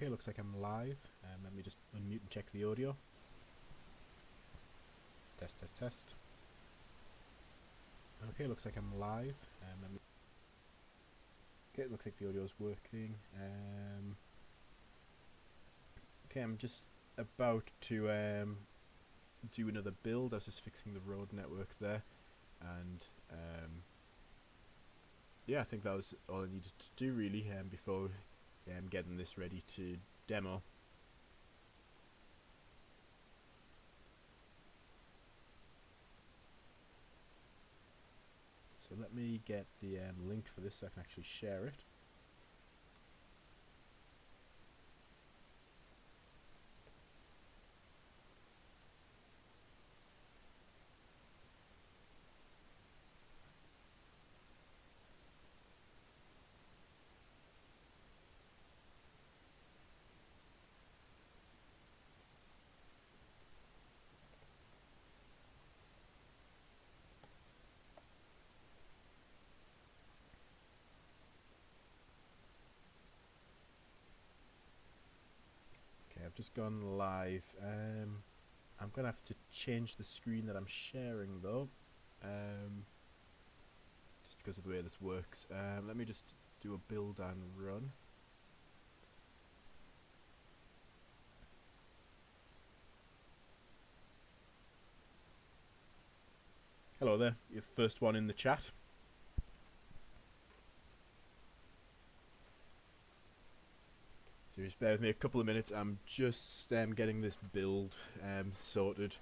Okay, looks like I'm live. Let me just unmute and check the audio. Test, test, test. Okay, looks like I'm live. Okay, it looks like the audio is working. Okay, I'm just about to do another build. I was just fixing the road network there, and yeah, I think that was all I needed to do really before getting this ready to demo. So let me get the link for this so I can actually share it. Okay, I've just gone live. I'm gonna have to change the screen that I'm sharing though, just because of the way this works. Let me just do a build and run. Hello there, your first one in the chat. So just bear with me a couple of minutes. I'm just getting this build sorted.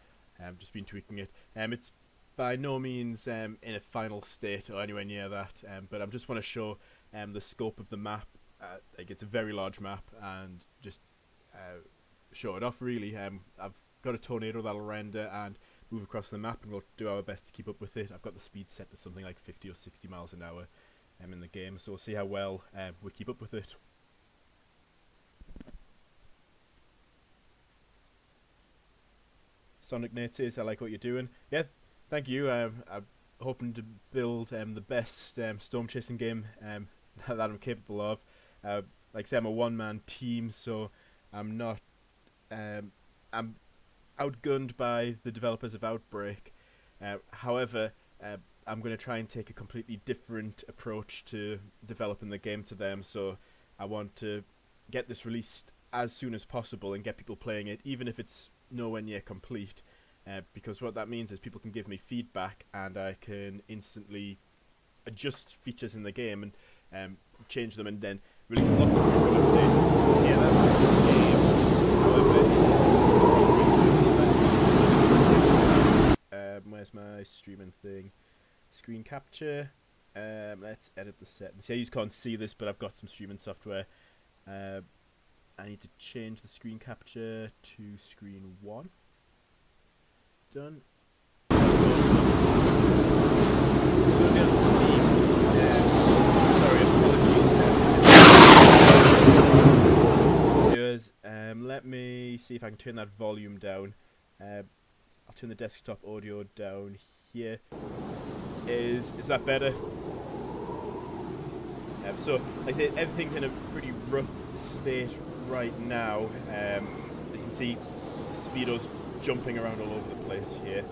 Just been tweaking it. It's by no means in a final state or anywhere near that, but I just want to show the scope of the map. Like, it's a very large map, and just show it off really. I've got a tornado that'll render and move across the map, and we'll do our best to keep up with it. I've got the speed set to something like 50 or 60 miles an hour in the game, so we'll see how well we keep up with it. Sonic Nate says, I like what you're doing. Yeah, thank you. I'm hoping to build the best storm chasing game that I'm capable of. Like I say, I'm a one-man team, so I'm not... I'm outgunned by the developers of Outbreak. However, I'm going to try and take a completely different approach to developing the game to them, so I want to get this released as soon as possible and get people playing it, even if it's nowhere near complete, because what that means is people can give me feedback and I can instantly adjust features in the game and change them, and then release lots of updates. Yeah, that's the game. However, where's my streaming thing? Screen capture. Let's edit the settings. See, you can't see this, but I've got some streaming software. I need to change the screen capture to screen 1. Done. Viewers, let me see if I can turn that volume down. I'll turn the desktop audio down here. Is that better? So, like I said, everything's in a pretty rough state right now. As you can see, Speedo's jumping around all over the place here.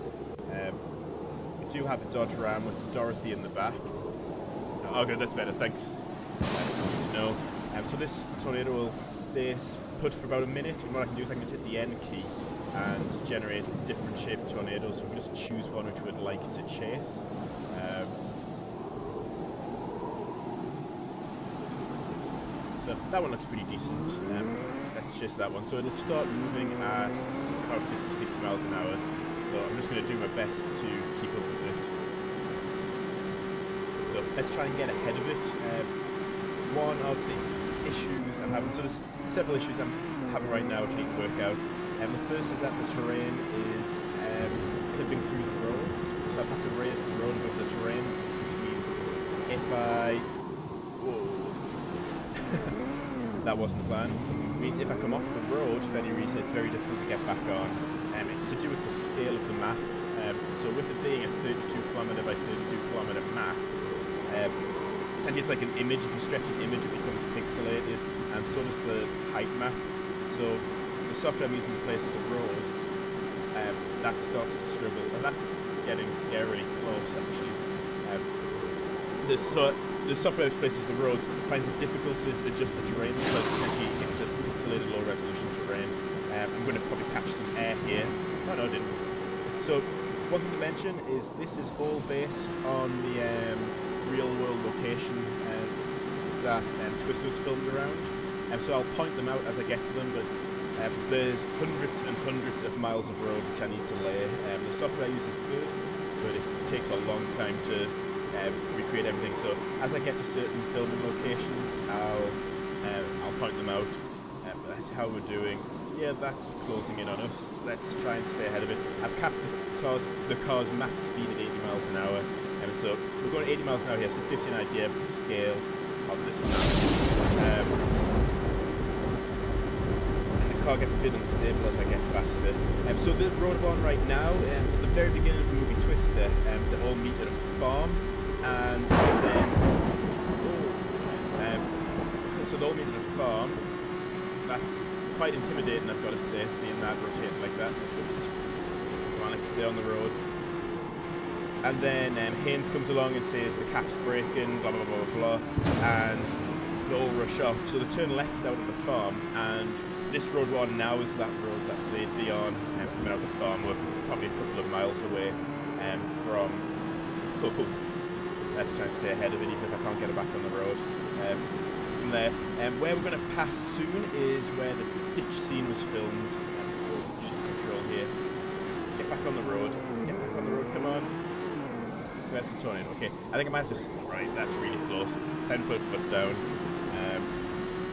We do have a Dodge Ram with Dorothy in the back. Oh good, that's better, thanks. Good to know. So this tornado will stay put for about a minute, and what I can do is I can just hit the N key and generate different shaped tornadoes. So we can just choose one which we'd like to chase. So that one looks pretty decent. Let's chase that one. So it'll start moving at about 50-60 miles an hour. So I'm just going to do my best to keep up with it. So let's try and get ahead of it. One of the issues I'm having, so there's several issues I'm having right now which I need to work out. The first is that the terrain is clipping through the roads. So I've had to raise the road above the terrain, which means if I... Whoa. That wasn't the plan. It means if I come off the road for any reason, it's very difficult to get back on. It's to do with the scale of the map. So with it being a 32 kilometer by 32 kilometer map, essentially it's like an image. If you stretch an image, it becomes pixelated, and so does the height map. So the software I'm using to place the roads, that starts to struggle, and that's getting scarily close actually. The software which places the roads finds it difficult to adjust the terrain because essentially it's a pixelated low resolution terrain. I'm going to probably catch some air here. Oh no, I didn't. So one thing to mention is this is all based on the real world location that Twister's filmed around. So I'll point them out as I get to them, but there's hundreds and hundreds of miles of road which I need to lay. The software I use is good, but it takes a long time to recreate everything. So as I get to certain filming locations, I'll point them out. That's how we're doing. Yeah, that's closing in on us. Let's try and stay ahead of it. I've capped the car's max speed at 80 miles an hour. So we're going at 80 miles an hour here, so this gives you an idea of the scale of this map. The car gets a bit unstable as I get faster. So the road we're on right now, at the very beginning of the movie Twister, they all meet at a farm, and then so they all meet at a farm. That's quite intimidating, I've got to say, seeing that rotate like that. Oops. Come on, let's stay on the road. And then Haynes comes along and says the cap's breaking, blah blah blah blah blah, and they all rush off. So they turn left out of the farm, and this road we're on now is that road that they'd be on coming out of the farm. We're probably a couple of miles away from. Let's try and stay ahead of it, even if I can't get it back on the road. From there, where we're going to pass soon is where the ditch scene was filmed. Use the control here. Get back on the road. Get back on the road. Come on. Where's the tornado? Okay, I think I might have to. Right, that's really close. Time to put a foot down.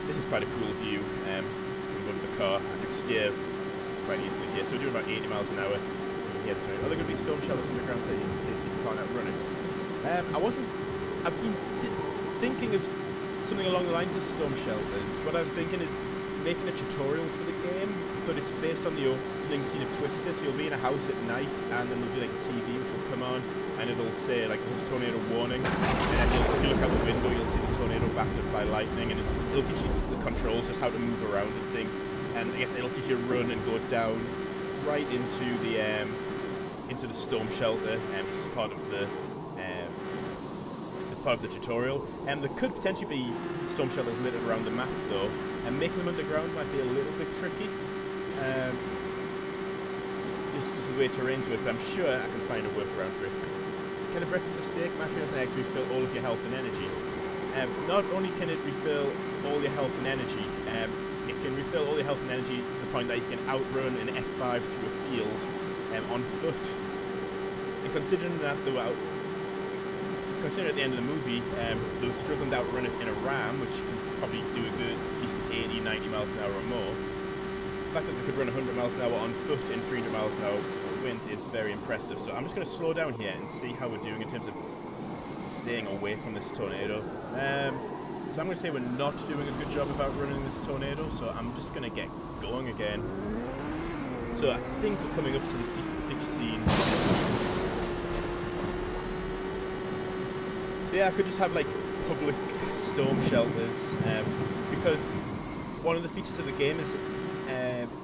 This is quite a cool view from above the car. I can steer quite easily here. So we're doing about 80 miles an hour. Here, are there going to be storm shelters on the ground so in case you can't outrun it? I've been thinking of something along the lines of storm shelters. What I was thinking is making a tutorial for the game, but it's based on the opening scene of Twister. So you'll be in a house at night, and then there'll be like a TV which will come on, and it'll say like tornado warning. And then if you look out the window, you'll see the tornado backed up by lightning, and it'll teach you the controls, just how to move around and things. And I guess it'll teach you to run and go down right into the storm shelter, as part of the tutorial. There could potentially be storm shelters littered around the map though, and making them underground might be a little bit tricky. Just the way terrain's work, but I'm sure I can find a workaround for it. Can a breakfast of steak, mashed potatoes and eggs refill all of your health and energy? Not only can it refill all your health and energy, it can refill all your health and energy to the point that you can outrun an F5 through a field on foot. And considering that considering at the end of the movie, they were struggling to outrun it in a ram, which can probably do a good, decent 80, 90 miles an hour or more. The fact that they could run 100 miles an hour on foot in 300 miles an hour winds is very impressive. So I'm just going to slow down here and see how we're doing in terms of staying away from this tornado. So I'm going to say we're not doing a good job of outrunning this tornado, so I'm just going to get going again. So I think we're coming up to the ditch scene. So yeah, I could just have like public storm shelters, because one of the features of the game is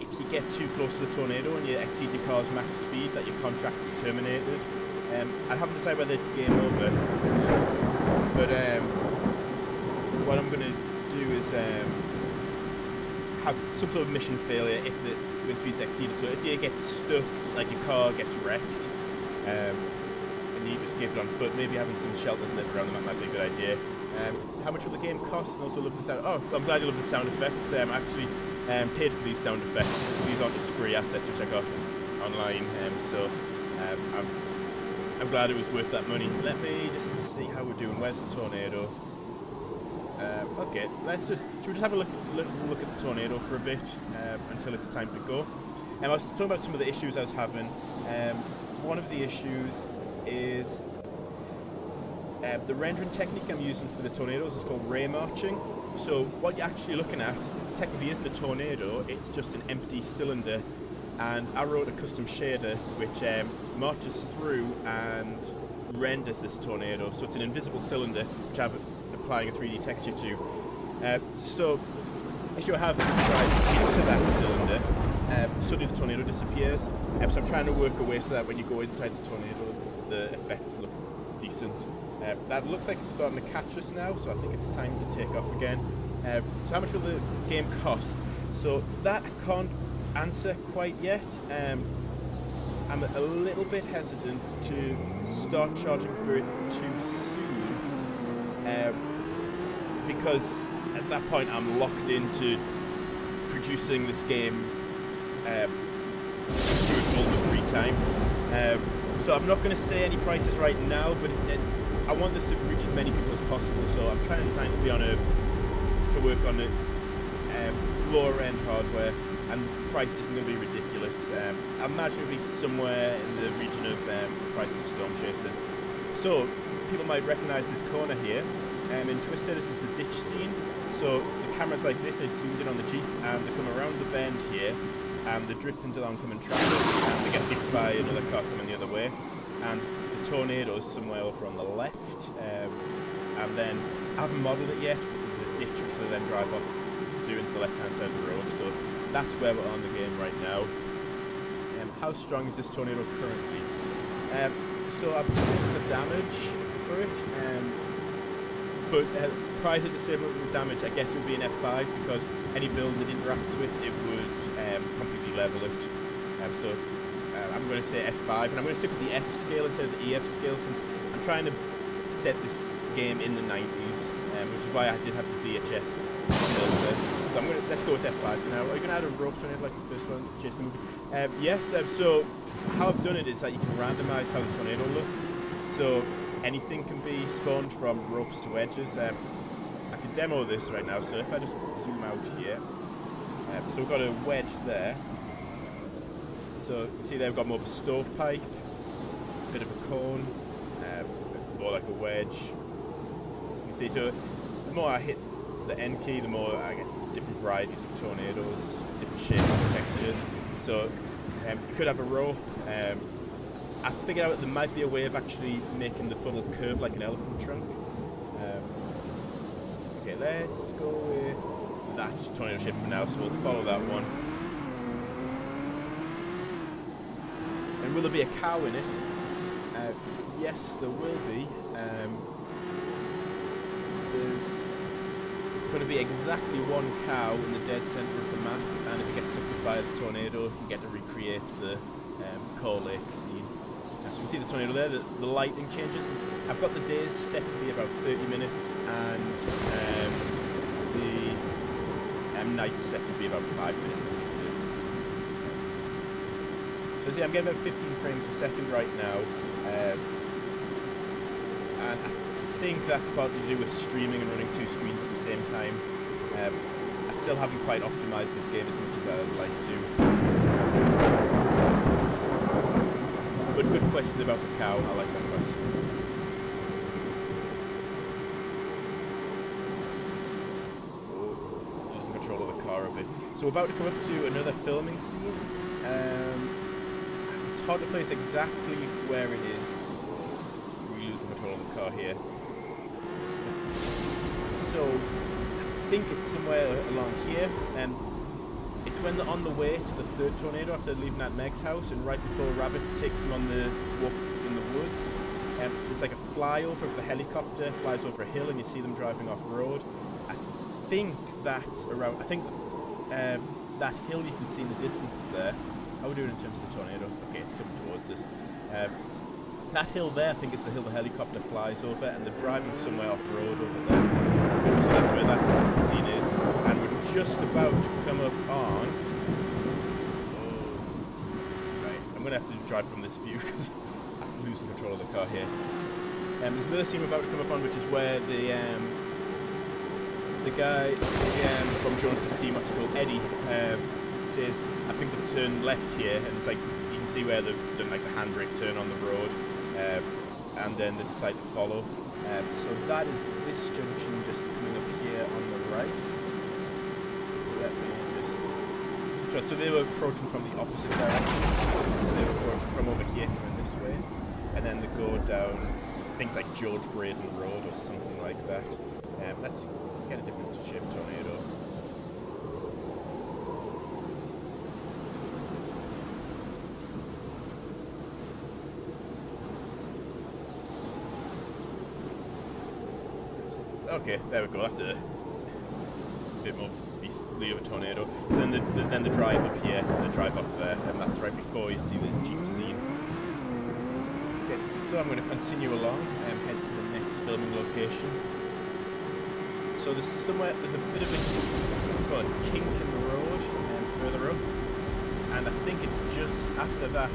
if you get too close to the tornado and you exceed your car's max speed, that your contract is terminated. I haven't decided whether it's game over, but what I'm going to do is have some sort of mission failure if the wind speed's exceeded. So if you get stuck, like your car gets wrecked, and you need to escape it on foot, maybe having some shelters lit around them might be a good idea. How much will the game cost? And also love the sound. Oh, I'm glad you love the sound effects. I actually paid for these sound effects. These aren't just free assets which I got online, so I'm glad it was worth that money. Let me just see how we're doing. Where's the tornado? Okay, should we just have a look at the tornado for a bit until it's time to go? I was talking about some of the issues I was having. One of the issues is the rendering technique I'm using for the tornadoes is called ray marching. So what you're actually looking at technically isn't a tornado, it's just an empty cylinder, and I wrote a custom shader which marches through and renders this tornado. So it's an invisible cylinder which I have a applying a 3D texture to. So as you have drive into that cylinder, suddenly the tornado disappears. So I'm trying to work a way so that when you go inside the tornado, the effects look decent. That looks like it's starting to catch us now, so I think it's time to take off again. So how much will the game cost? So that I can't answer quite yet. I'm a little bit hesitant to start charging for it too soon, because at that point I'm locked into producing this game through all the free time. So I'm not going to say any prices right now, but I want this to reach as many people as possible. So I'm trying to design it to work on a lower end hardware, and the price isn't going to be ridiculous. I imagine it'll be somewhere in the region of the price of Storm Chasers. So people might recognise this corner here. In Twister, this is the ditch scene. So the camera's like this, and it's zoomed in on the Jeep, and they come around the bend here, and they drift into the oncoming traffic, and they get hit by another car coming the other way, and the tornado's somewhere over on the left, and then I haven't modelled it yet, but there's a ditch which they then drive off to into the left-hand side of the road, so that's where we're on the game right now. How strong is this tornado currently? So I've saved the damage for it, but prior to disabling the damage, I guess it would be an F5, because any build it interacts with, it would completely level it. So I'm going to say F5, and I'm going to stick with the F scale instead of the EF scale, since I'm trying to set this game in the 90s, which is why I did have the VHS build there. So let's go with F5 for now. Are you going to add a rope to it like the first one, chase the movie? Yes, so how I've done it is that you can randomize how the tornado looks. So anything can be spawned from ropes to edges. I can demo this right now, so if I just zoom out here. So we've got a wedge there. So you see there we've got more of a stovepipe, a bit of a cone, more like a wedge. As you can see, so the more I hit the N key, the more I get different varieties of tornadoes, different shapes and textures. So you could have a rope. I figured out there might be a way of actually making the funnel curve like an elephant trunk. Okay, let's go with that tornado shape for now, so we'll follow that one. And will there be a cow in it? Yes, there will be. There's going to be exactly one cow in the dead centre of the map, and if it gets sucked by the tornado, you get to recreate the Coal Lake scene. As you can see the tornado there, the lighting changes. I've got the days set to be about 30 minutes, and the nights set to be about 5 minutes, I think it is. So see, I'm getting about 15 frames a second right now, and I think that's partly to do with streaming and running two screens at the same time. I still haven't quite optimised this game as much as I'd like to. But good question about the cow, I like that question. Oh, losing control of the car a bit. So we're about to come up to another filming scene. It's hard to place exactly where it is. We're losing control of the car here. So I think it's somewhere along here. It's when they're on the way to the third tornado after leaving that Meg's house, and right before Rabbit takes them on the walk in the woods. There's like a flyover of the helicopter, flies over a hill, and you see them driving off road. I think that's around. I think that hill you can see in the distance there. How are we doing in terms of the tornado? Okay, it's coming towards us. That hill there, I think, is the hill the helicopter flies over, and they're driving somewhere off road over there. So that's where that scene is. And we're just about to come up on... Oh, right. I'm going to have to drive from this view because I'm losing control of the car here. There's another scene we're about to come up on, which is where the guy from Jones's team, what's it called, Eddie, says, I think they've turned left here, and it's like, you can see where they've done like the handbrake turn on the road, and then they decide to follow. So that is this junction just coming up here on the right. So let me just... So they were approaching from the opposite direction. So they were approaching from over here, coming this way. And then they go down things like George Braden Road or something like that. Let's get a different shape tornado. Okay, there we go. That's a bit more beastly of a tornado. So then the drive up here, the drive off there, and that's right before you see the Jeep scene. Okay, so I'm going to continue along and head to the next filming location. So there's a bit of a kink in the road further up, and I think it's just after that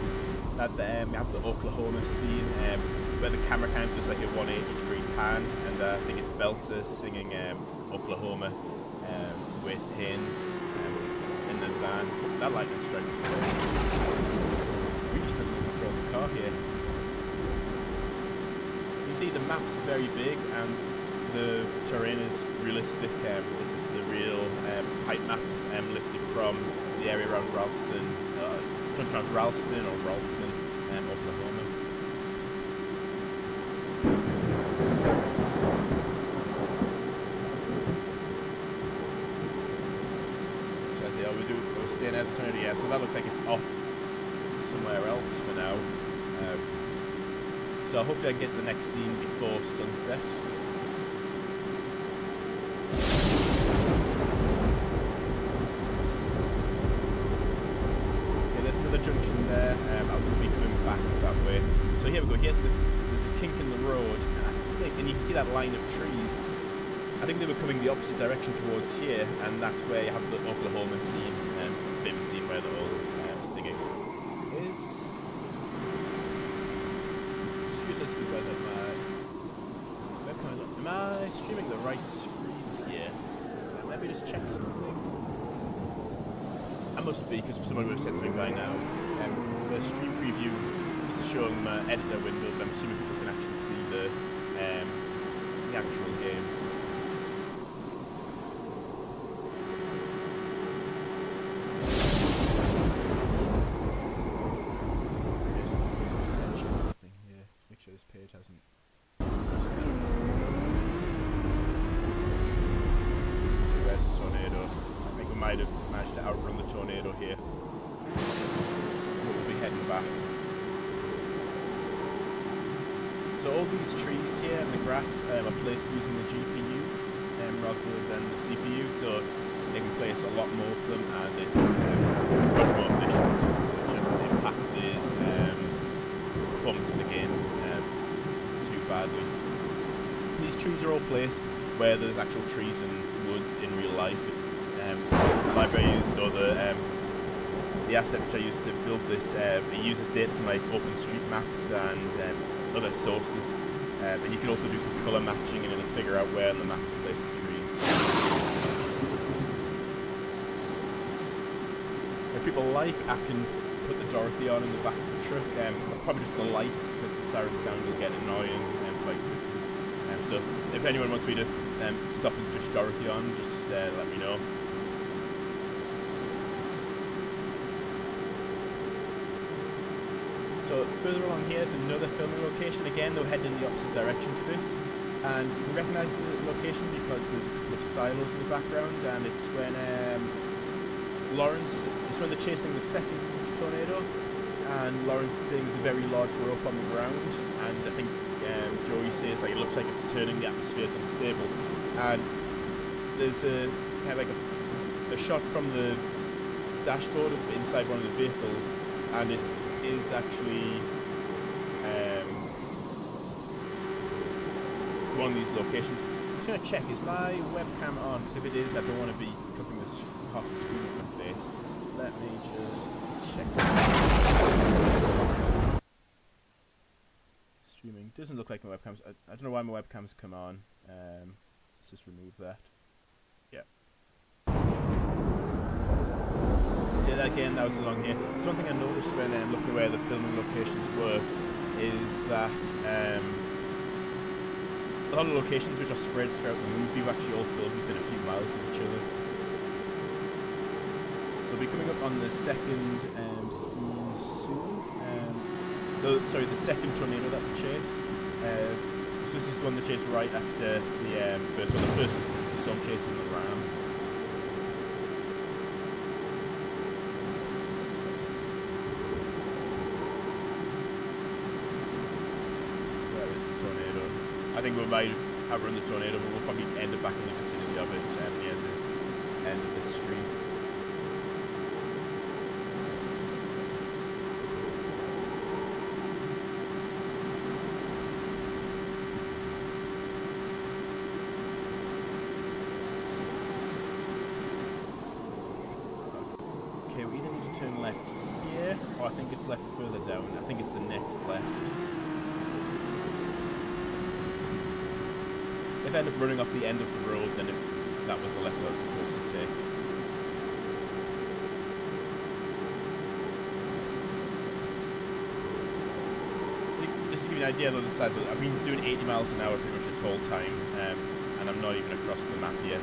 we have the Oklahoma scene where the camera kind of does like a 180-degree pan, and I think it's Belter singing Oklahoma with Haynes in the van. That lightning strike is really struggling to control the car here. You see the maps are very big and the terrain is realistic. This is the real height map lifted from the area around Ralston, Oklahoma. So I say, we're staying out of the tornado, yeah, so that looks like it's off somewhere else for now. So hopefully I can get to the next scene before sunset. Junction there, I'll be coming back that way. So here we go, there's a kink in the road, and you can see that line of trees. I think they were coming the opposite direction towards here, and that's where you have the Oklahoma scene, famous scene where they're all singing. Excuse us, am I streaming the right screen here? Let me just check something. I must be, because someone would have said something by now. The stream preview is showing my editor window, but I'm assuming people can actually see the actual game. Something here. Make sure this page hasn't. So there's a tornado. I think we might have managed to outrun the tornado here. We'll be heading back. So all these trees here and the grass are placed using the GPU rather than the CPU, so they can place a lot more of them and it's much more efficient, so it shouldn't impact the performance of the game too badly. These trees are all placed where there's actual trees and woods in real life. The library I used, or the asset which I used to build this, it uses data from like OpenStreetMaps and other sources, and you can also do some colour matching and it'll figure out where on the map to place the trees. If people like, I can put the Dorothy on in the back of the truck, probably just the lights because the siren sound will get annoying quite quickly. So if anyone wants me to stop and switch Dorothy on, just let me know. So further along here is another filming location. Again, they're heading in the opposite direction to this. And you can recognise the location because there's a couple of silos in the background, and it's when when they're chasing the second tornado, and Lawrence is saying there's a very large rope on the ground, and I think Joey says like it looks like it's turning, the atmosphere's unstable. And there's a kind of like a shot from the dashboard of inside one of the vehicles, and it is actually one of these locations. I'm just going to check, is my webcam on? Because if it is, I don't want to be covering this half the screen with my face. Let me just check. Streaming. Doesn't look like my webcam's... I don't know why my webcam's come on. Let's just remove that. Yeah. So yeah, again, that was along here. So one thing I noticed when looking where the filming locations were is that a lot of locations which are spread throughout the movie were actually all filmed within a few miles of each other. So we'll be coming up on the second scene soon. The second tornado that we chase. So this is the one that chased right after the first storm chasing the ram. Where is the tornado? I think we might have run the tornado, but we'll probably end up back in the vicinity of it at the end of this stream. Okay, we either need to turn left here, or I think it's left further down. I think it's the next left. If I end up running off the end of the road, then that was the left I was supposed to take. Just to give you an idea of the size of it, I've been doing 80 miles an hour pretty much this whole time, and I'm not even across the map yet.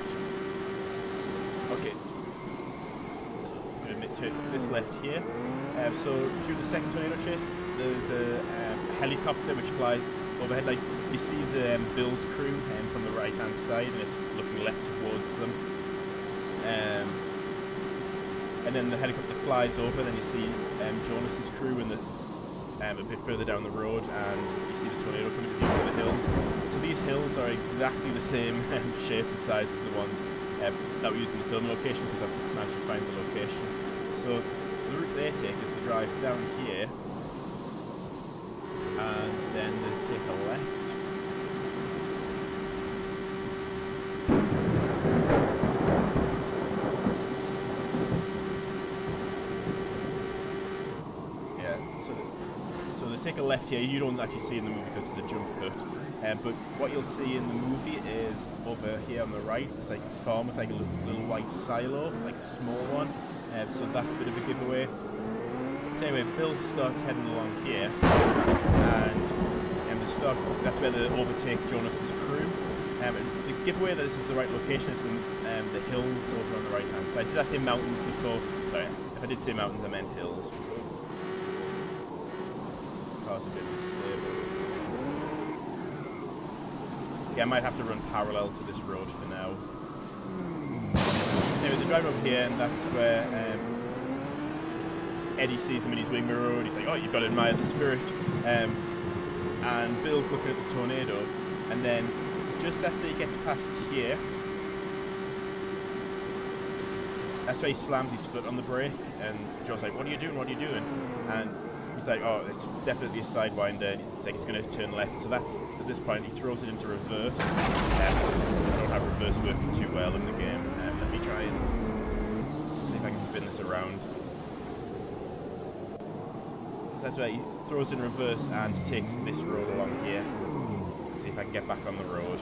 Okay. To this left here. So during the second tornado chase, there's a helicopter which flies overhead. Like you see the Bill's crew from the right hand side, and it's looking left towards them. And then the helicopter flies over, then you see Jonas's crew and a bit further down the road, and you see the tornado coming to the hills. So these hills are exactly the same shape and size as the ones that we use in the film location, because I've managed to find the location. So the route they take is to drive down here, and then they take a left. Yeah, so they take a left here. You don't actually see in the movie because it's a jump cut. But what you'll see in the movie is over here on the right, it's like a farm with like a little white silo, like a small one. So that's a bit of a giveaway. So anyway, Bill starts heading along here, and that's where they overtake Jonas's crew. And the giveaway that this is the right location is the hills over on the right hand side. Did I say mountains before? Sorry, if I did say mountains, I meant hills. Car's a bit unstable. Yeah, I might have to run parallel to this road for now. Anyway, they drive up here, and that's where Eddie sees him in his wing mirror, and he's like, "Oh, you've got to admire the spirit." And Bill's looking at the tornado, and then just after he gets past here, that's where he slams his foot on the brake, and Joe's like, "What are you doing? What are you doing?" And he's like, "Oh, it's definitely a sidewinder." It's like it's going to turn left. So that's at this point he throws it into reverse. I don't have reverse working too well in the game. Let me try and see if I can spin this around. That's where he throws it in reverse and takes this road along here. See if I can get back on the road.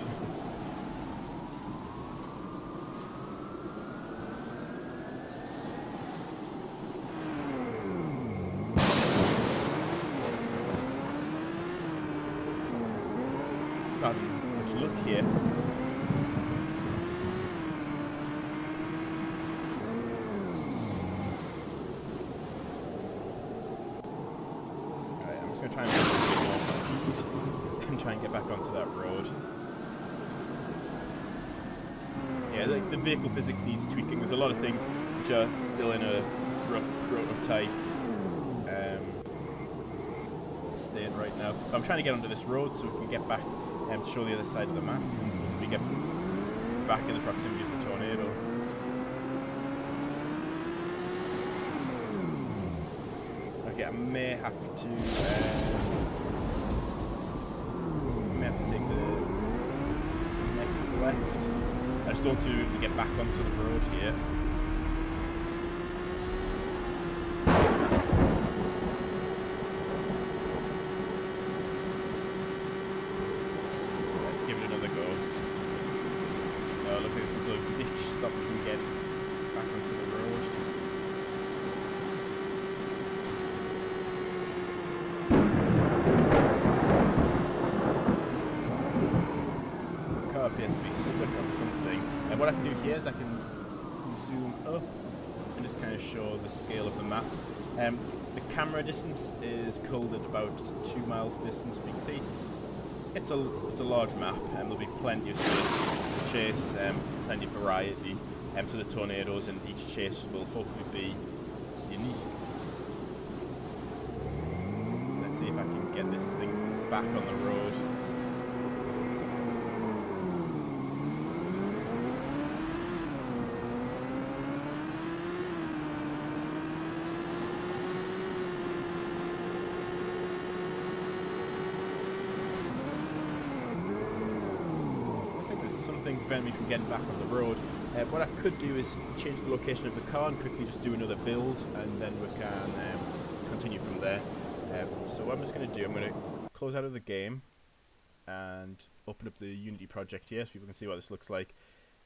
Not much luck here. Okay, I'm just going to try and make a bit more speed and try and get back onto that road. Yeah, the vehicle physics needs tweaking. There's a lot of things which are still in a rough prototype state right now. I'm trying to get onto this road so we can get back to show the other side of the map. We get back in the proximity of the tornado. Okay, I may have to take the next left. I just don't want to get back onto the road here. Let's give it another go. Looks like there's some sort of ditch stop we can get back onto the road. The car appears to be stuck on something. And what I can do here is I can zoom up and just kind of show the scale of the map. The camera distance is culled at about 2 miles distance, but you can see it's a large map, and there'll be plenty of stuff to chase, plenty of variety. To the tornadoes, and each chase will hopefully be unique. Let's see if I can get this thing back on the road. I think there's something preventing me from getting back on the road. What I could do is change the location of the car and quickly just do another build, and then we can continue from there. So what I'm just going to do, I'm going to close out of the game and open up the Unity project here so people can see what this looks like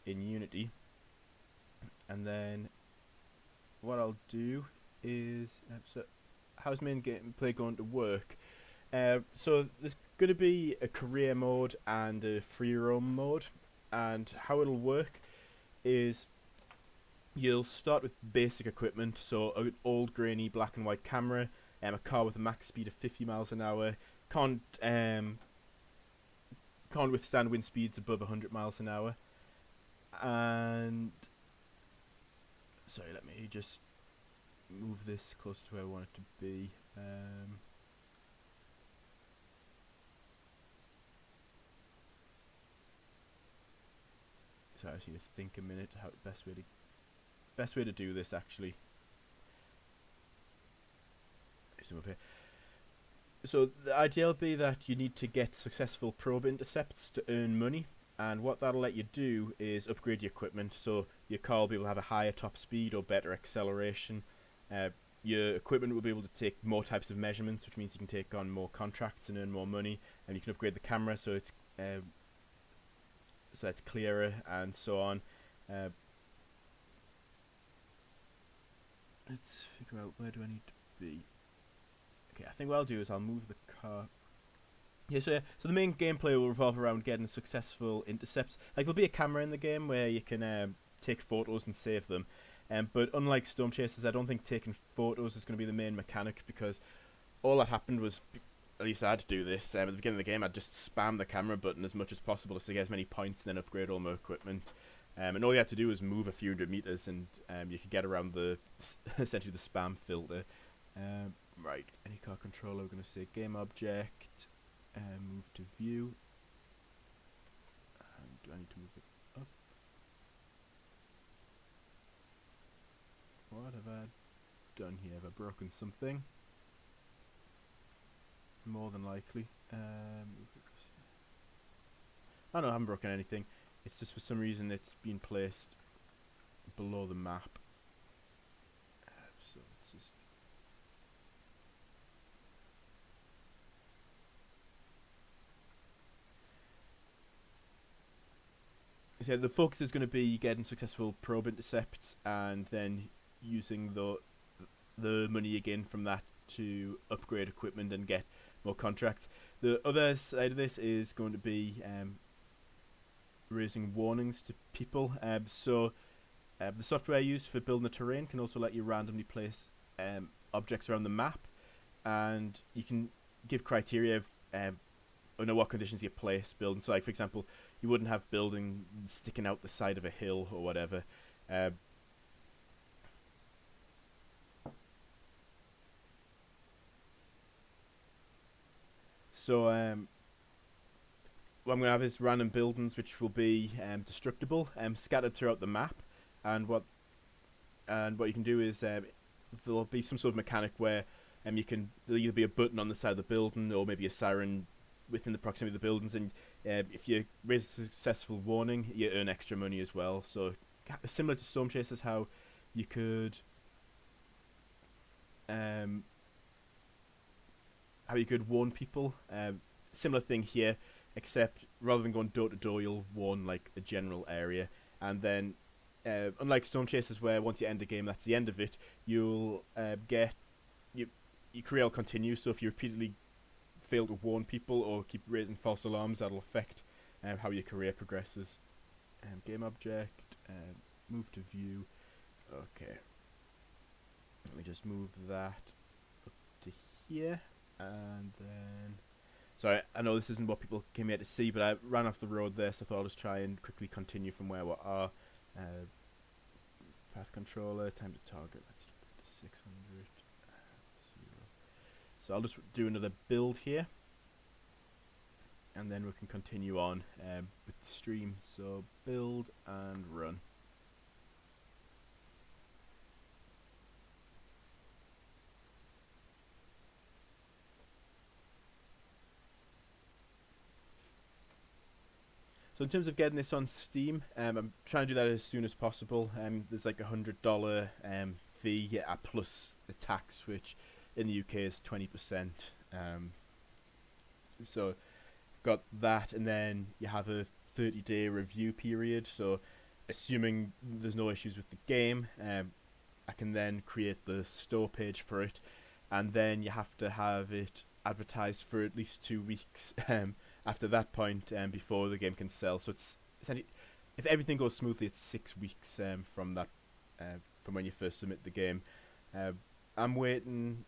in Unity. And then what I'll do is, so how's main gameplay going to work? So there's going to be a career mode and a free roam mode, and how it'll work is you'll start with basic equipment, so an old grainy black and white camera, a car with a max speed of 50 miles an hour, can't withstand wind speeds above 100 miles an hour, and sorry, let me just move this closer to where I want it to be. So I just need to think a minute how the best way to do this actually. Zoom up here. So the idea will be that you need to get successful probe intercepts to earn money, and what that'll let you do is upgrade your equipment, so your car will be able to have a higher top speed or better acceleration. Your equipment will be able to take more types of measurements, which means you can take on more contracts and earn more money, and you can upgrade the camera so it's clearer and so on. Let's figure out, where do I need to be? Okay, I think what I'll do is I'll move the car. So the main gameplay will revolve around getting successful intercepts. Like, there'll be a camera in the game where you can take photos and save them. But unlike Storm Chasers, I don't think taking photos is going to be the main mechanic, because all that happened was, at least I had to do this, at the beginning of the game I'd just spam the camera button as much as possible to get as many points and then upgrade all my equipment. And all you had to do was move a few hundred meters, and you could get around the essentially the spam filter. Right, any car controller, we're going to say game object, move to view. Do I need to move it up? What have I done here? Have I broken something? More than likely. Oh no, I haven't broken anything. It's just for some reason it's been placed below the map. So it's just... So the focus is going to be getting successful probe intercepts, and then using the money again from that to upgrade equipment and get more contracts. The other side of this is going to be raising warnings to people. So the software used for building the terrain can also let you randomly place objects around the map, and you can give criteria of under what conditions you place buildings. So, like, for example, you wouldn't have building sticking out the side of a hill or whatever. So what I'm going to have is random buildings which will be destructible, scattered throughout the map, and what you can do is there'll be some sort of mechanic where there'll either be a button on the side of the building or maybe a siren within the proximity of the buildings, and if you raise a successful warning, you earn extra money as well. So similar to Storm Chasers, how you could warn people. Similar thing here, except rather than going door to door, you'll warn like a general area, and then unlike Storm Chasers, where once you end a game, that's the end of it, you'll get your career will continue. So if you repeatedly fail to warn people or keep raising false alarms, that'll affect how your career progresses. Game object, move to view. Okay, let me just move that up to here, and then So I know this isn't what people came here to see, but I ran off the road there, so I thought I'll just try and quickly continue from where we are. Path controller, time to target, let's do 600. So I'll just do another build here, and then we can continue on with the stream. So build and run. So in terms of getting this on Steam, I'm trying to do that as soon as possible. There's like $100 fee plus the tax, which in the UK is 20%. So got that, and then you have a 30-day review period. So assuming there's no issues with the game, I can then create the store page for it, and then you have to have it advertised for at least 2 weeks after that point before the game can sell. So it's essentially, if everything goes smoothly, it's 6 weeks from that from when you first submit the game. I'm waiting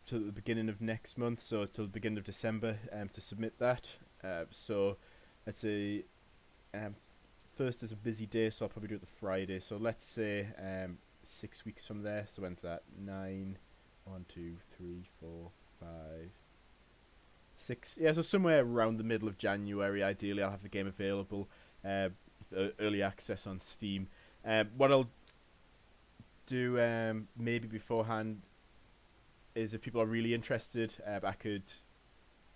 till the beginning of next month, so till the beginning of December to submit that. So let's say first is a busy day, so I'll probably do it the Friday. So let's say 6 weeks from there. So when's that? 9, 1, 2, 3, 4, 5, 6. Yeah, so somewhere around the middle of January, ideally, I'll have the game available, early access on Steam. What I'll do maybe beforehand is, if people are really interested, I could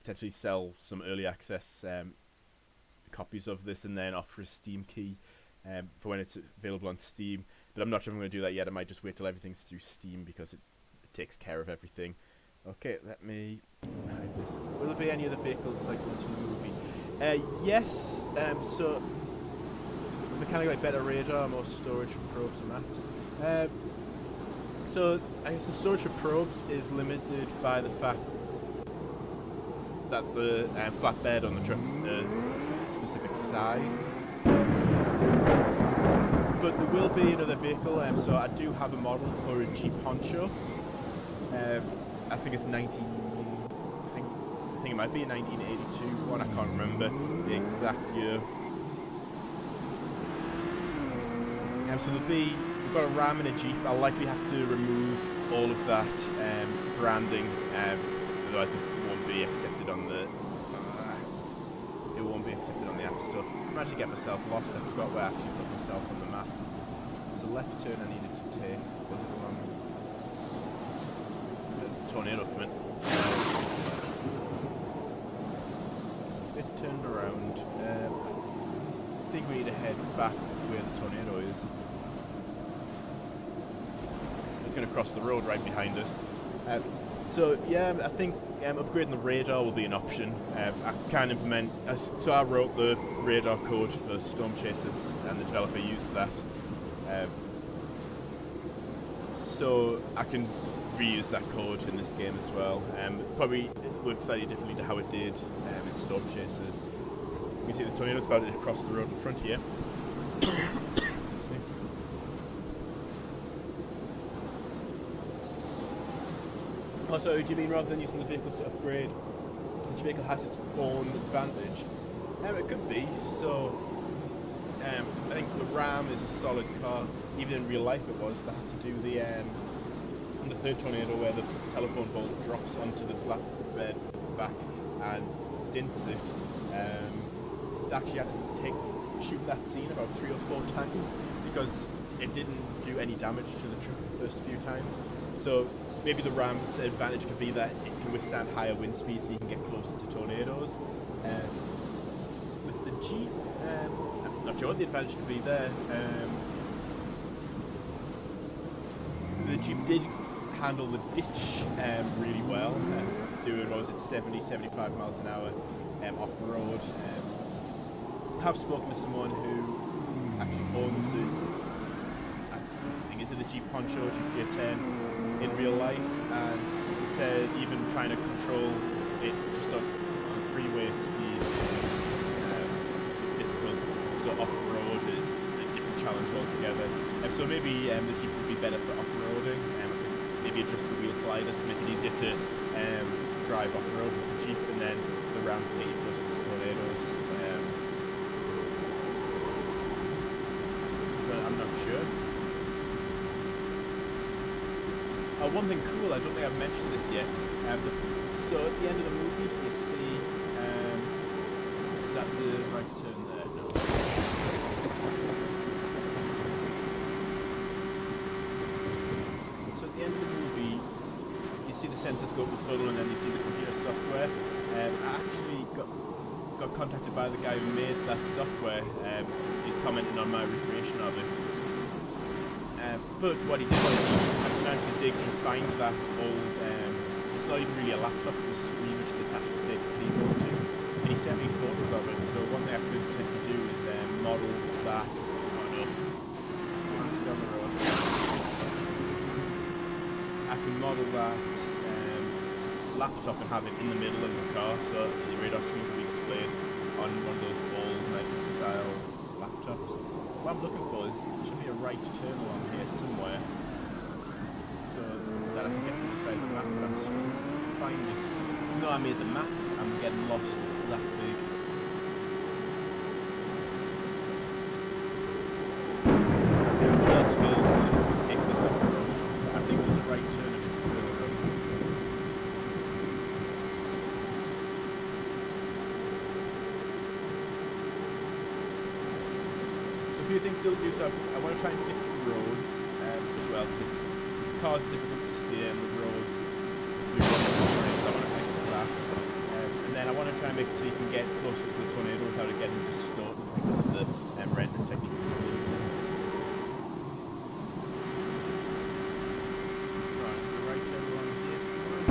potentially sell some early access copies of this and then offer a Steam key for when it's available on Steam. But I'm not sure if I'm going to do that yet. I might just wait till everything's through Steam, because it takes care of everything. Okay, let me hide this. Will there be any other vehicles like ones from the movie? Yes. So mechanic like better radar, more storage for probes and maps. So I guess the storage for probes is limited by the fact that the flatbed on the truck's a specific size. But there will be another vehicle. So I do have a model for a Jeep Honcho. I think it's I think it might be a 1982 one. I can't remember the exact year. So we've got a Ram and a Jeep. I'll likely have to remove all of that branding, otherwise it won't be accepted on the App Store. I'm actually getting myself lost. I forgot where I actually put myself on the map. There's a left turn I needed to take. Was it the wrong? Tornado coming. Bit turned around. I think we need to head back where the tornado is. It's going to cross the road right behind us. So yeah, I think upgrading the radar will be an option. I can implement. So I wrote the radar code for Storm Chasers, and the developer used that. So I can reuse that code in this game as well. Probably works slightly differently to how it did in Storm Chasers. You can see the tornado's about to cross the road in front here. Also, do you mean rather than using the vehicles to upgrade, each vehicle has its own advantage? It could be. So I think the Ram is a solid car. Even in real life it was. They had to do the third tornado where the telephone pole drops onto the flatbed back and dints it. They actually had to shoot that scene about 3 or 4 times because it didn't do any damage to the truck the first few times. So maybe the Ram's advantage could be that it can withstand higher wind speeds and you can get closer to tornadoes. With the Jeep, I'm not sure what the advantage could be there. The Jeep did handle the ditch really well, doing, what was it, 70-75 miles an hour off-road. I've spoken to someone who actually owns it. I think it's the Jeep Honcho, Jeep J10 in real life, and he said even trying to control it just on freeway speed is difficult. So off-road is a different challenge altogether. So maybe the Jeep would be better for off-roading. Maybe adjust the wheel gliders to make it easier to drive off-road with the Jeep, and then the round 80 plus tornadoes. But I'm not sure. One thing cool, I don't think I've mentioned this yet. So at the end of the movie, you see, is that the right turn there? No. So at the end of the movie, you see the sensors go up the funnel, and then you see the computer software. I actually got contacted by the guy who made that software. He's commenting on my recreation of it. But what he did was he actually managed to dig and find that old, it's not even really a laptop, it's a screen which is attached to a fake keyboard to. And he sent me photos of it, so one thing I could potentially do is model that, I can model that laptop and have it in the middle of the car, so the radar screen can be displayed on one of those old American style laptops. What I'm looking for is, there should be a right turn along here somewhere, so that I can get to the side of the map, but I'm just trying to find it. No, I made the map, I'm getting lost, it's that big. Take this off the road. I think there's a right turn if it's the road. A few things still to do, so I want to try and fix the roads as well, because cars are difficult to steer and the roads, so I want to fix that. And then I want to try and make it so you can get closer to the tornado without it getting distorted because of the rendering technique which I'm using. Right, is the right turn along here somewhere?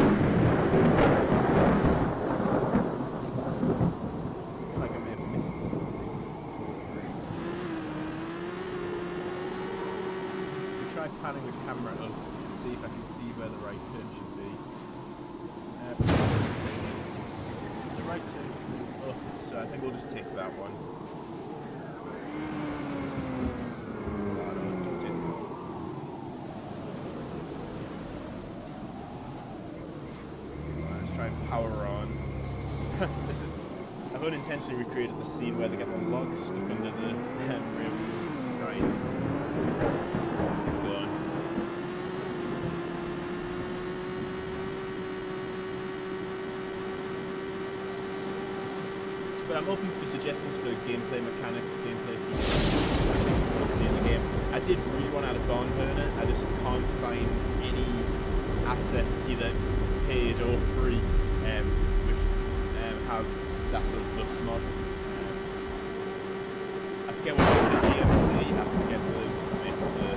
I feel like I may have missed something. Try panning the camera up and see if I can see where the right turn should be. The right turn up, so I think we'll just take that one. Let's try and power on. I've unintentionally recreated the scene where they get the logs stuck under the rear wheels. Right. But I'm open for suggestions for gameplay mechanics, gameplay features we'll see in the game. I did really want to add a barn burner, I just can't find any assets, either paid or free, which have that sort of bus mod. I forget what it's the DMC, I forget the name of the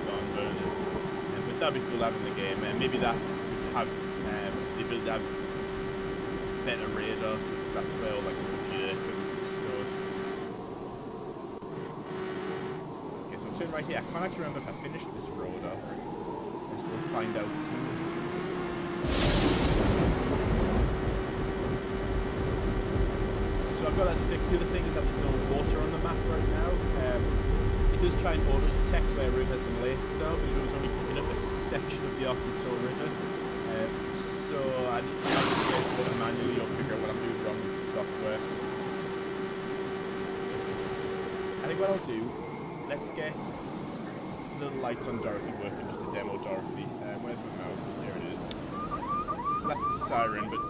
barn burner. But that'd be cool to have in the game, maybe that would have the ability to have better radar, since that's where all like the computer equipment is stored. Okay, so I'll turn right here. I can't actually remember if I finished this road off. I guess we'll find out soon. So I've got that fixed. The other thing is that there's no water on the map right now. It does try and auto-detect where rivers and lakes are, but it was only picking up a section of the Arkansas River. So I need to do it manually or figure out what I'm doing wrong with the software. I think what I'll do, let's get little lights on Dorothy working just to demo Dorothy. Where's my mouse? There it is. So that's the siren, but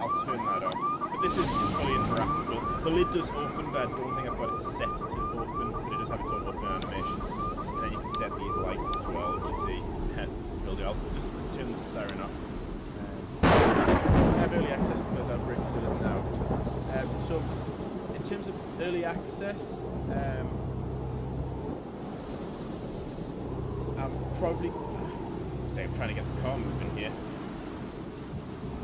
I'll turn that off. But this is fully interactable. The lid does open, but I don't think I've got it set to open, but it does have its own open animation. And then you can set these lights as well, which you see. I'll just turn the siren off. I have early access because our brick still isn't out. So, in terms of early access, I'm probably I'm trying to get the car moving here.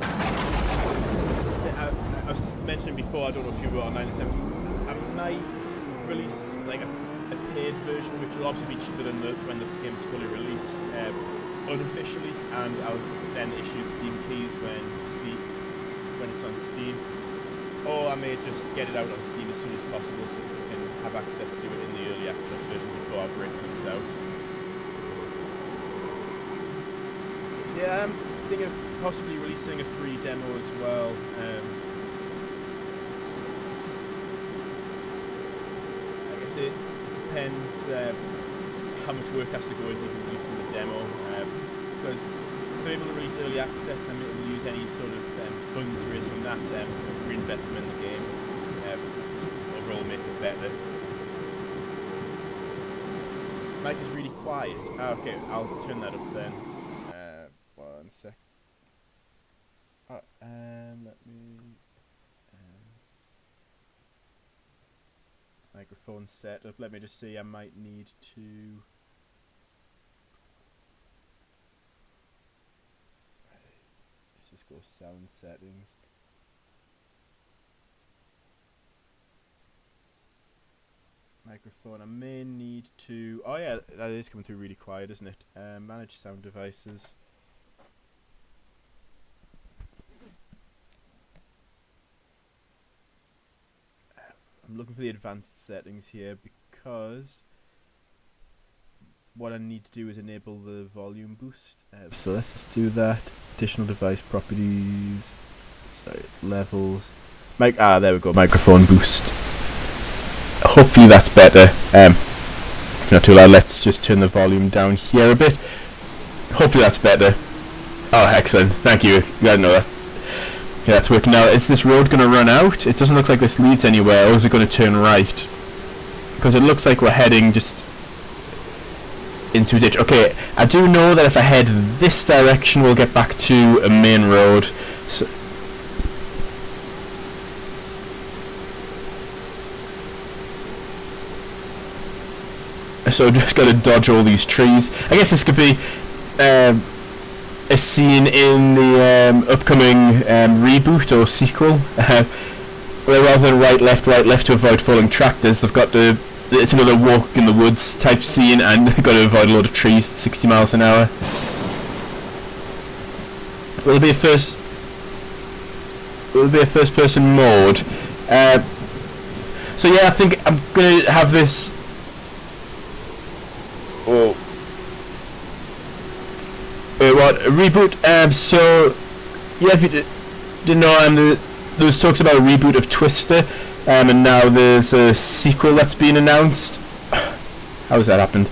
So I was mentioning before, I don't know if you were online at the time, I might release like a paid version, which will obviously be cheaper than when the game's fully released. Unofficially, and I'll then issue Steam keys when it's on Steam, or I may just get it out on Steam as soon as possible so you can have access to it in the early access version before our break comes out. Yeah, thinking of possibly releasing a free demo as well. I guess it depends how much work has to go into releasing the demo. Because if they're able to release early access, I'm able to use any sort of funds raised from that reinvestment in the game. Overall, make it better. Mic is really quiet. Okay, I'll turn that up then. 1 sec. Let me. Microphone set up. Let me just see. I might need to. Let's just go sound settings. Microphone. I may need to. Oh yeah, that is coming through really quiet, isn't it? Manage sound devices. I'm looking for the advanced settings here because what I need to do is enable the volume boost. So let's just do that. Additional device properties. Sorry, levels. There we go. Microphone boost. Hopefully that's better. If not too loud, let's just turn the volume down here a bit. Hopefully that's better. Oh, excellent. Thank you. You gotta know that. Yeah, that's working now. Is this road going to run out? It doesn't look like this leads anywhere, or is it going to turn right? Because it looks like we're heading just into a ditch. Okay, I do know that if I head this direction, we'll get back to a main road. So just got to dodge all these trees. I guess this could be a scene in the upcoming reboot or sequel, where rather than right left to avoid falling tractors, they've got to. It's another walk in the woods type scene, and they've got to avoid a load of trees at 60 miles an hour. Will there be a first? Will there be a first-person mode? So yeah, I think I'm gonna have this. Oh. What a reboot? So yeah, if you didn't know, there was talks about a reboot of Twister, and now there's a sequel that's been announced. How has that happened?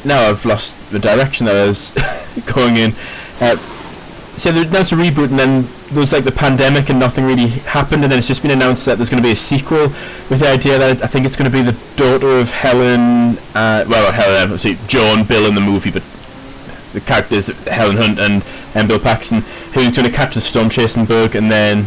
Now I've lost the direction that I was going in. So they announced a reboot, and then there was like the pandemic, and nothing really happened, and then it's just been announced that there's going to be a sequel with the idea that I think it's going to be the daughter of Helen, well, not Helen, obviously Joan, Bill in the movie, but the characters Helen Hunt and Bill Paxton, who's going to capture the storm chasing bug and then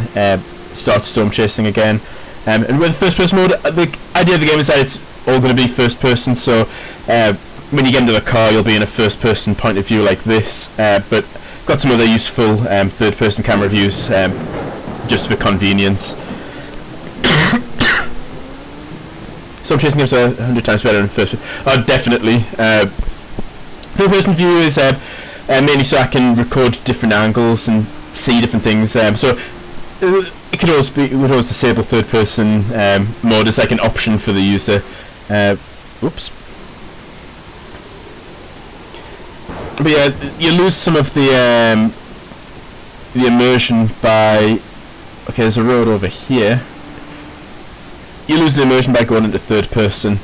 start storm chasing again. And with first person mode, the idea of the game is that it's all going to be first person, so when you get into the car, you'll be in a first person point of view like this, but got some other useful third-person camera views just for convenience. Storm chasing games are 100 times better than first person. Oh, definitely. Third-person view is mainly so I can record different angles and see different things. So it could always disable third-person mode as like an option for the user. Oops. But yeah, you lose some of the immersion by. Okay, there's a road over here. You lose the immersion by going into third person.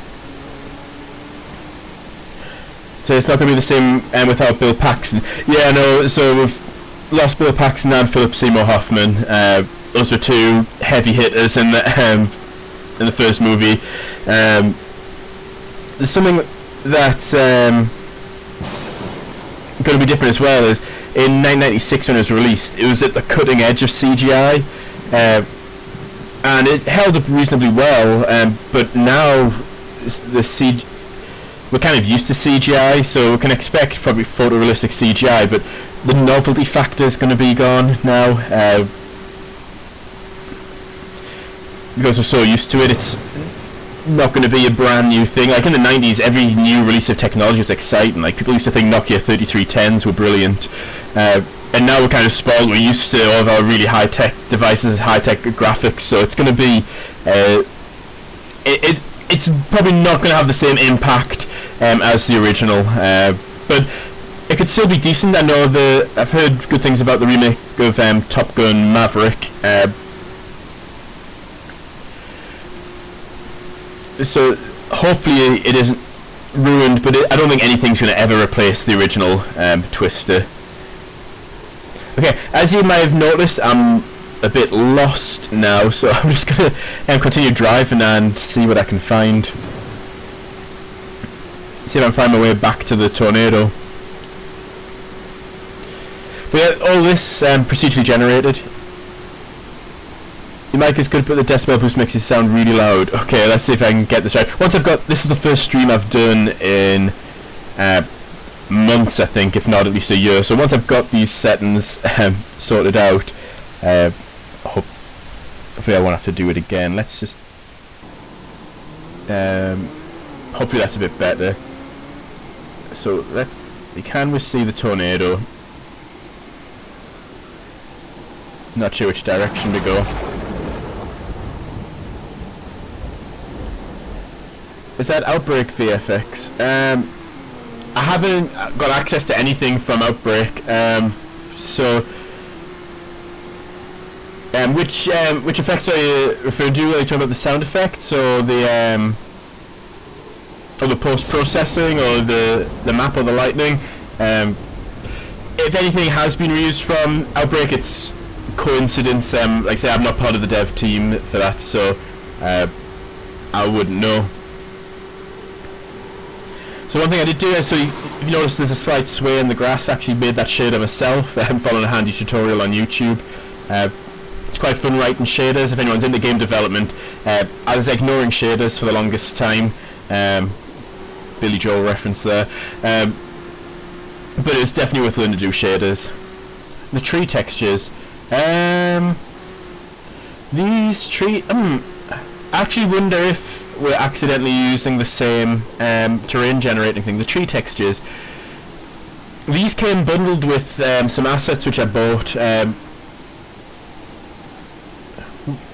So it's not going to be the same without Bill Paxton. Yeah, no. So we've lost Bill Paxton and Philip Seymour Hoffman. Those were two heavy hitters in the first movie. There's something that. Going to be different as well is in 1996 when it was released, it was at the cutting edge of CGI, and it held up reasonably well. But now we're kind of used to CGI, so we can expect probably photorealistic CGI, but the novelty factor is going to be gone now because we're so used to it. It's not going to be a brand new thing. Like in the 90s, every new release of technology was exciting. Like people used to think Nokia 3310s were brilliant, and now we're kind of spoiled. We're used to all of our really high-tech devices, high-tech graphics. So it's going to be, it's probably not going to have the same impact as the original. But it could still be decent. I know I've heard good things about the remake of Top Gun Maverick. So hopefully it isn't ruined, but I don't think anything's going to ever replace the original Twister. Okay, as you might have noticed, I'm a bit lost now, so I'm just going to continue driving and see what I can find. See if I can find my way back to the tornado. But yeah, all this procedurally generated. Your mic is good, but the decibel boost makes it sound really loud. Okay, let's see if I can get this right. Once I've got, this is the first stream I've done in months, I think, if not at least a year. So once I've got these settings sorted out, hopefully I won't have to do it again. Let's just hopefully that's a bit better. So can we see the tornado? Not sure which direction to go. Is that Outbreak VFX? I haven't got access to anything from Outbreak, so which effects are you referring to? Are you talking about the sound effects, or the post-processing, or the map, or the lighting? If anything has been reused from Outbreak, it's coincidence. Like I say, I'm not part of the dev team for that, so I wouldn't know. So one thing I did do, so if you notice there's a slight sway in the grass, I actually made that shader myself. I'm following a handy tutorial on YouTube. It's quite fun writing shaders. If anyone's into game development, I was ignoring shaders for the longest time. Billy Joel reference there. But it's definitely worth learning to do shaders. The tree textures. These tree... I actually wonder if we're accidentally using the same terrain generating thing. The tree textures. These came bundled with some assets which I bought. I'm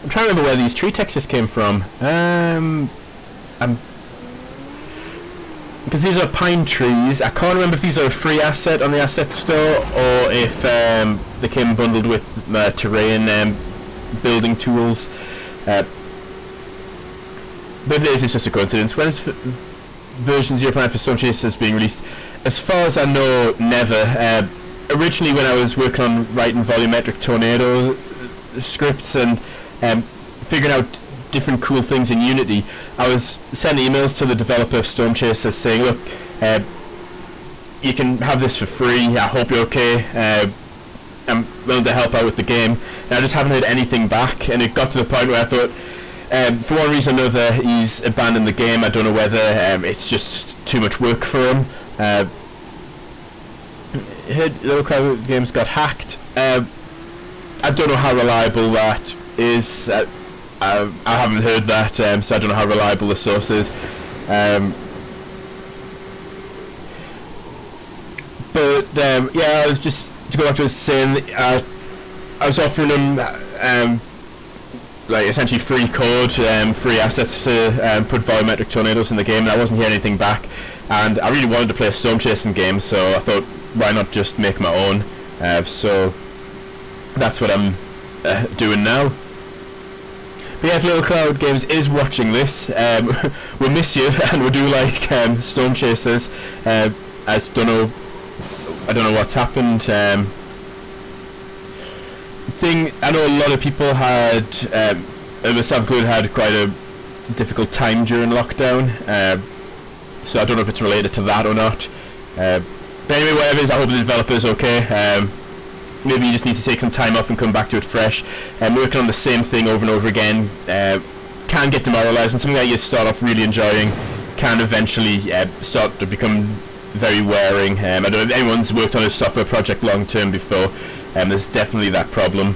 trying to remember where these tree textures came from. Because these are pine trees. I can't remember if these are a free asset on the asset store, or if they came bundled with terrain building tools. But if it is, it's just a coincidence. When is version 0.9 for Storm Chasers being released? As far as I know, never. Originally, when I was working on writing volumetric tornado scripts and figuring out different cool things in Unity, I was sending emails to the developer of Storm Chasers saying, look, you can have this for free, I hope you're okay, I'm willing to help out with the game. And I just haven't heard anything back, and it got to the point where I thought, for one reason or another, he's abandoned the game. I don't know whether it's just too much work for him. Heard local games got hacked. I don't know how reliable that is. I haven't heard that, so I don't know how reliable the source is. But yeah, I was just to go back to what I was saying. I was offering him like essentially free code, free assets to put volumetric tornadoes in the game, and I wasn't hearing anything back. And I really wanted to play a storm chasing game, so I thought, why not just make my own? So that's what I'm doing now. But yeah, if Little Cloud Games is watching this, we miss you, and we do like storm chasers. I don't know what's happened. I know a lot of people had, myself included, had quite a difficult time during lockdown, so I don't know if it's related to that or not. But anyway, whatever it is, I hope the developer's okay. Maybe he just needs to take some time off and come back to it fresh. Working on the same thing over and over again can get demoralising. Something that you start off really enjoying can eventually start to become very wearing. I don't know if anyone's worked on a software project long term before. There's definitely that problem.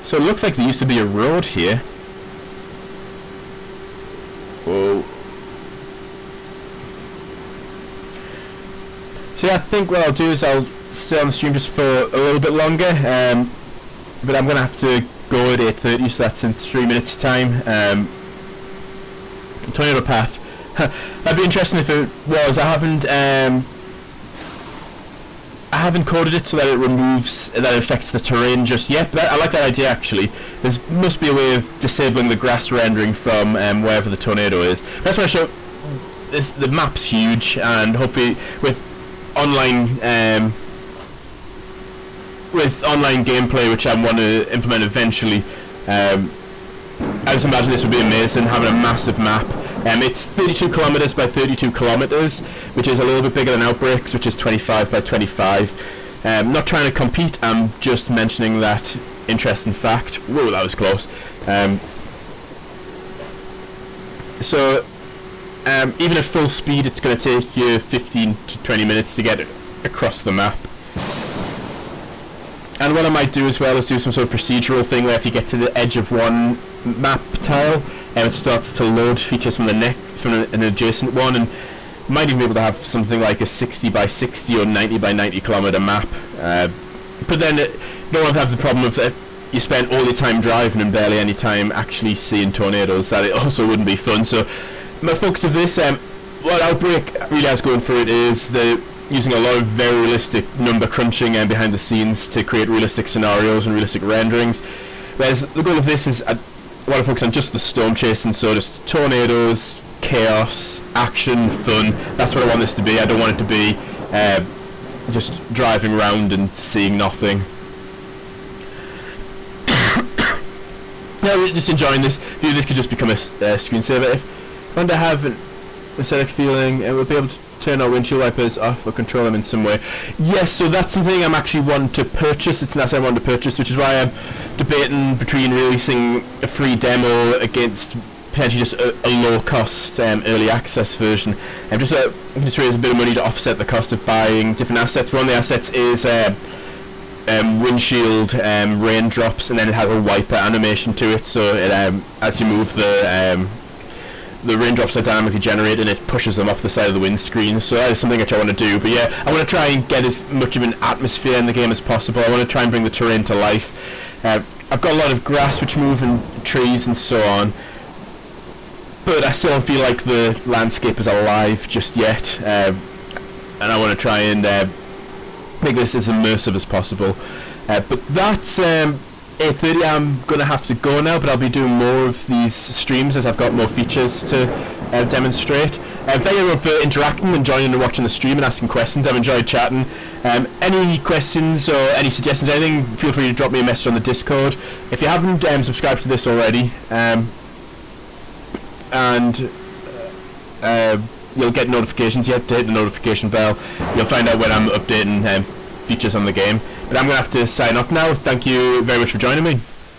So it looks like there used to be a road here. Whoa. So yeah, I think what I'll do is I'll stay on the stream just for a little bit longer, but I'm going to have to go at 8:30, so that's in 3 minutes time. tornado path. That'd be interesting if it was. I haven't coded it so that it removes, that it affects the terrain just yet, but I like that idea actually. There must be a way of disabling the grass rendering from wherever the tornado is. That's why I show the map's huge, and hopefully with online gameplay, which I want to implement eventually, I just imagine this would be amazing, having a massive map. It's 32 kilometers by 32 kilometers, which is a little bit bigger than Outbreaks, which is 25 by 25. Not trying to compete, I'm just mentioning that interesting fact. Whoa, that was close. So even at full speed, it's going to take you 15 to 20 minutes to get across the map. And what I might do as well is do some sort of procedural thing where if you get to the edge of one map tile, it starts to load features from an adjacent one, and might even be able to have something like a 60 by 60 or 90 by 90 kilometer map. But then you don't want to have the problem of you spend all your time driving and barely any time actually seeing tornadoes. That it also wouldn't be fun. So my focus of this, what Outbreak really has going for it is using a lot of very realistic number crunching behind the scenes to create realistic scenarios and realistic renderings. Whereas the goal of this is I want to focus on just the storm chasing, so just tornadoes, chaos, action, fun. That's what I want this to be. I don't want it to be just driving around and seeing nothing. Yeah, we're just enjoying this. Maybe this could just become a screensaver. If I want to have an aesthetic feeling, we'll be able to turn our windshield wipers off or control them in some way. Yes, so that's something I'm actually wanting to purchase. It's not something I want to purchase, which is why I'm debating between releasing a free demo against potentially just a low-cost early access version. Just raise a bit of money to offset the cost of buying different assets. One of the assets is windshield raindrops, and then it has a wiper animation to it, so it, as you move the raindrops are dynamically generated and it pushes them off the side of the windscreen. So that is something which I want to do. But yeah, I want to try and get as much of an atmosphere in the game as possible. I want to try and bring the terrain to life. I've got a lot of grass which move and trees and so on, but I still don't feel like the landscape is alive just yet. And I want to try and make this as immersive as possible. But that's 8:30. I'm going to have to go now, but I'll be doing more of these streams as I've got more features to demonstrate. Thank you everyone for interacting and joining and watching the stream and asking questions. I've enjoyed chatting. Any questions or any suggestions, anything, feel free to drop me a message on the Discord. If you haven't subscribed to this already, you'll get notifications. You have to hit the notification bell. You'll find out when I'm updating features on the game. But I'm going to have to sign off now. Thank you very much for joining me.